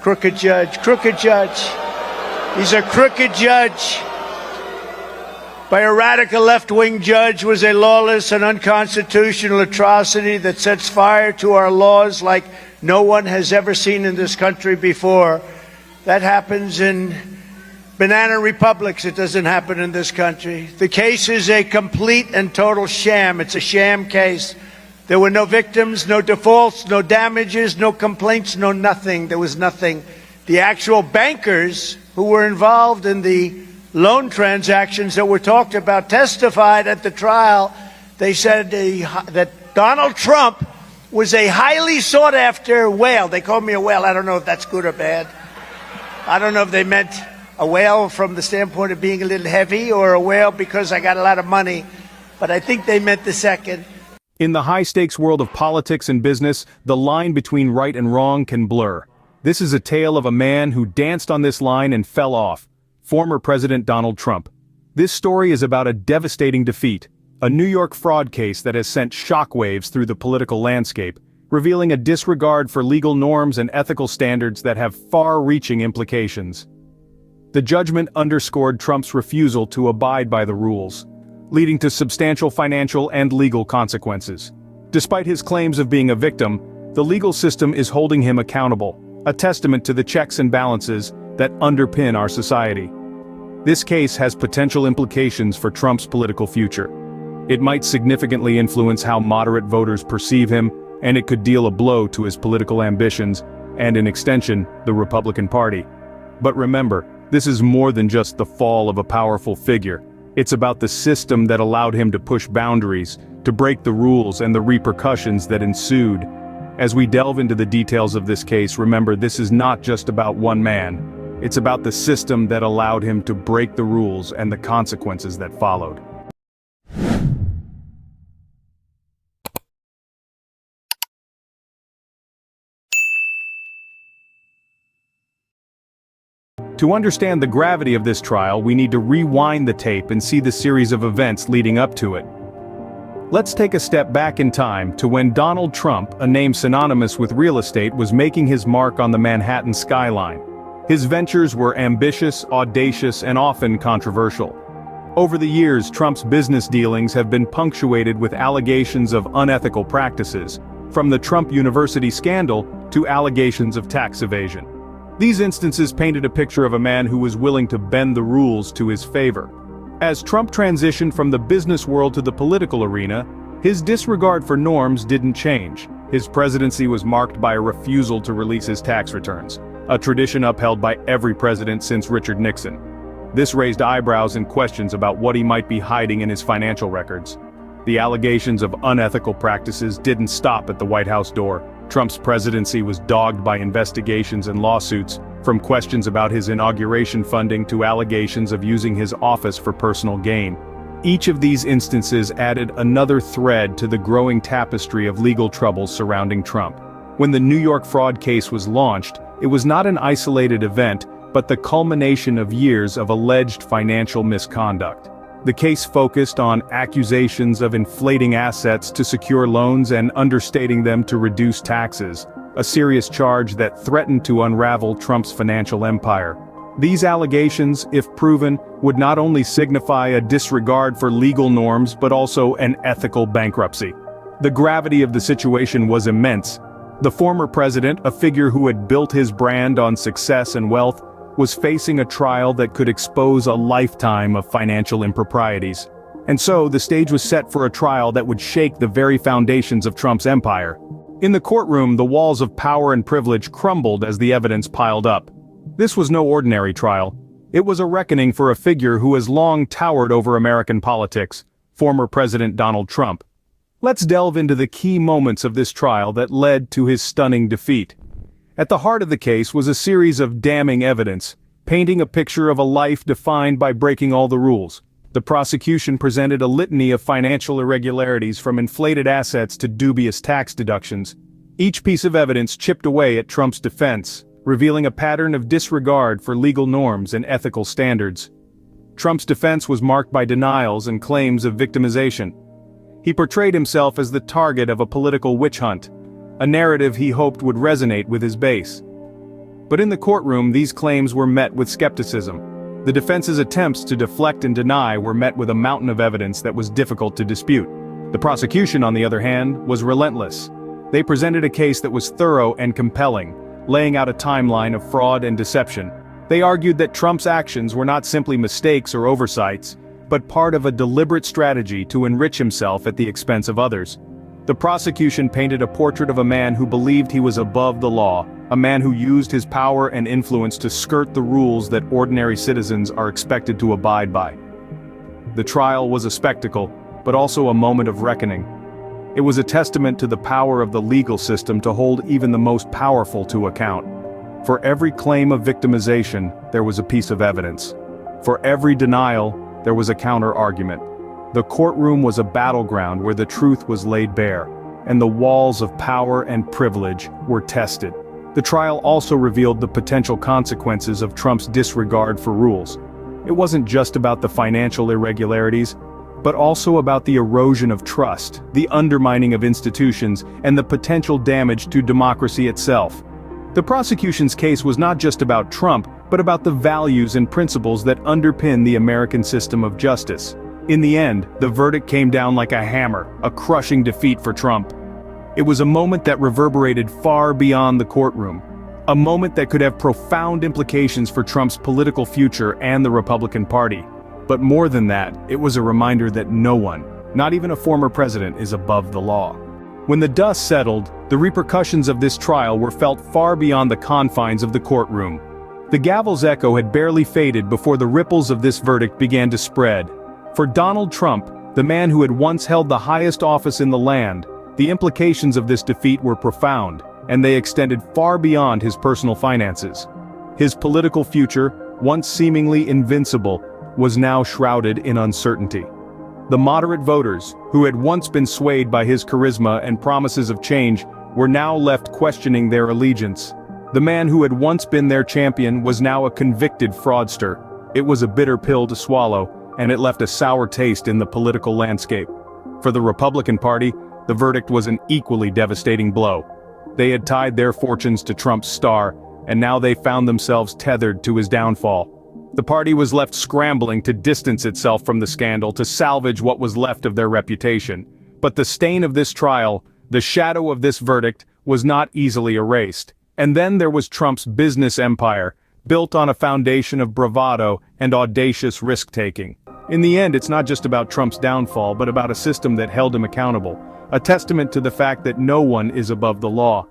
Crooked judge, crooked judge. He's a crooked judge. By a radical left-wing judge was a lawless and unconstitutional atrocity that sets fire to our laws like no one has ever seen in this country before. That happens in banana republics. It doesn't happen in this country. The case is a complete and total sham. It's a sham case. There were no victims, no defaults, no damages, no complaints, no nothing. There was nothing. The actual bankers who were involved in the loan transactions that were talked about testified at the trial. They said that Donald Trump was a highly sought-after whale. They called me a whale. I don't know if that's good or bad. I don't know if they meant a whale from the standpoint of being a little heavy or a whale because I got a lot of money, but I think they meant the second. In the high-stakes world of politics and business, the line between right and wrong can blur. This is a tale of a man who danced on this line and fell off. Former President Donald Trump. This story is about a devastating defeat, a New York fraud case that has sent shockwaves through the political landscape, revealing a disregard for legal norms and ethical standards that have far-reaching implications. The judgment underscored Trump's refusal to abide by the rules, leading to substantial financial and legal consequences. Despite his claims of being a victim, the legal system is holding him accountable, a testament to the checks and balances that underpin our society. This case has potential implications for Trump's political future. It might significantly influence how moderate voters perceive him, and it could deal a blow to his political ambitions, and in extension, the Republican Party. But remember, this is more than just the fall of a powerful figure. It's about the system that allowed him to push boundaries, to break the rules and the repercussions that ensued. As we delve into the details of this case, remember this is not just about one man. It's about the system that allowed him to break the rules and the consequences that followed. To understand the gravity of this trial, we need to rewind the tape and see the series of events leading up to it. Let's take a step back in time to when Donald Trump, a name synonymous with real estate, was making his mark on the Manhattan skyline. His ventures were ambitious, audacious, and often controversial. Over the years, Trump's business dealings have been punctuated with allegations of unethical practices, from the Trump University scandal to allegations of tax evasion. These instances painted a picture of a man who was willing to bend the rules to his favor. As Trump transitioned from the business world to the political arena, his disregard for norms didn't change. His presidency was marked by a refusal to release his tax returns, a tradition upheld by every president since Richard Nixon. This raised eyebrows and questions about what he might be hiding in his financial records. The allegations of unethical practices didn't stop at the White House door. Trump's presidency was dogged by investigations and lawsuits, from questions about his inauguration funding to allegations of using his office for personal gain. Each of these instances added another thread to the growing tapestry of legal troubles surrounding Trump. When the New York fraud case was launched, it was not an isolated event, but the culmination of years of alleged financial misconduct. The case focused on accusations of inflating assets to secure loans and understating them to reduce taxes, a serious charge that threatened to unravel Trump's financial empire. These allegations, if proven, would not only signify a disregard for legal norms but also an ethical bankruptcy. The gravity of the situation was immense. The former president, a figure who had built his brand on success and wealth, was facing a trial that could expose a lifetime of financial improprieties. And so, the stage was set for a trial that would shake the very foundations of Trump's empire. In the courtroom, the walls of power and privilege crumbled as the evidence piled up. This was no ordinary trial. It was a reckoning for a figure who has long towered over American politics, former President Donald Trump. Let's delve into the key moments of this trial that led to his stunning defeat. At the heart of the case was a series of damning evidence, painting a picture of a life defined by breaking all the rules. The prosecution presented a litany of financial irregularities, from inflated assets to dubious tax deductions. Each piece of evidence chipped away at Trump's defense, revealing a pattern of disregard for legal norms and ethical standards. Trump's defense was marked by denials and claims of victimization. He portrayed himself as the target of a political witch hunt, a narrative he hoped would resonate with his base. But in the courtroom, these claims were met with skepticism. The defense's attempts to deflect and deny were met with a mountain of evidence that was difficult to dispute. The prosecution, on the other hand, was relentless. They presented a case that was thorough and compelling, laying out a timeline of fraud and deception. They argued that Trump's actions were not simply mistakes or oversights, but part of a deliberate strategy to enrich himself at the expense of others. The prosecution painted a portrait of a man who believed he was above the law, a man who used his power and influence to skirt the rules that ordinary citizens are expected to abide by. The trial was a spectacle, but also a moment of reckoning. It was a testament to the power of the legal system to hold even the most powerful to account. For every claim of victimization, there was a piece of evidence. For every denial, there was a counter-argument. The courtroom was a battleground where the truth was laid bare, and the walls of power and privilege were tested. The trial also revealed the potential consequences of Trump's disregard for rules. It wasn't just about the financial irregularities, but also about the erosion of trust, the undermining of institutions, and the potential damage to democracy itself. The prosecution's case was not just about Trump, but about the values and principles that underpin the American system of justice. In the end, the verdict came down like a hammer, a crushing defeat for Trump. It was a moment that reverberated far beyond the courtroom. A moment that could have profound implications for Trump's political future and the Republican Party. But more than that, it was a reminder that no one, not even a former president, is above the law. When the dust settled, the repercussions of this trial were felt far beyond the confines of the courtroom. The gavel's echo had barely faded before the ripples of this verdict began to spread. For Donald Trump, the man who had once held the highest office in the land, the implications of this defeat were profound, and they extended far beyond his personal finances. His political future, once seemingly invincible, was now shrouded in uncertainty. The moderate voters, who had once been swayed by his charisma and promises of change, were now left questioning their allegiance. The man who had once been their champion was now a convicted fraudster. It was a bitter pill to swallow, and it left a sour taste in the political landscape. For the Republican Party, the verdict was an equally devastating blow. They had tied their fortunes to Trump's star, and now they found themselves tethered to his downfall. The party was left scrambling to distance itself from the scandal, to salvage what was left of their reputation. But the stain of this trial, the shadow of this verdict, was not easily erased. And then there was Trump's business empire, built on a foundation of bravado and audacious risk-taking. In the end, it's not just about Trump's downfall, but about a system that held him accountable, a testament to the fact that no one is above the law.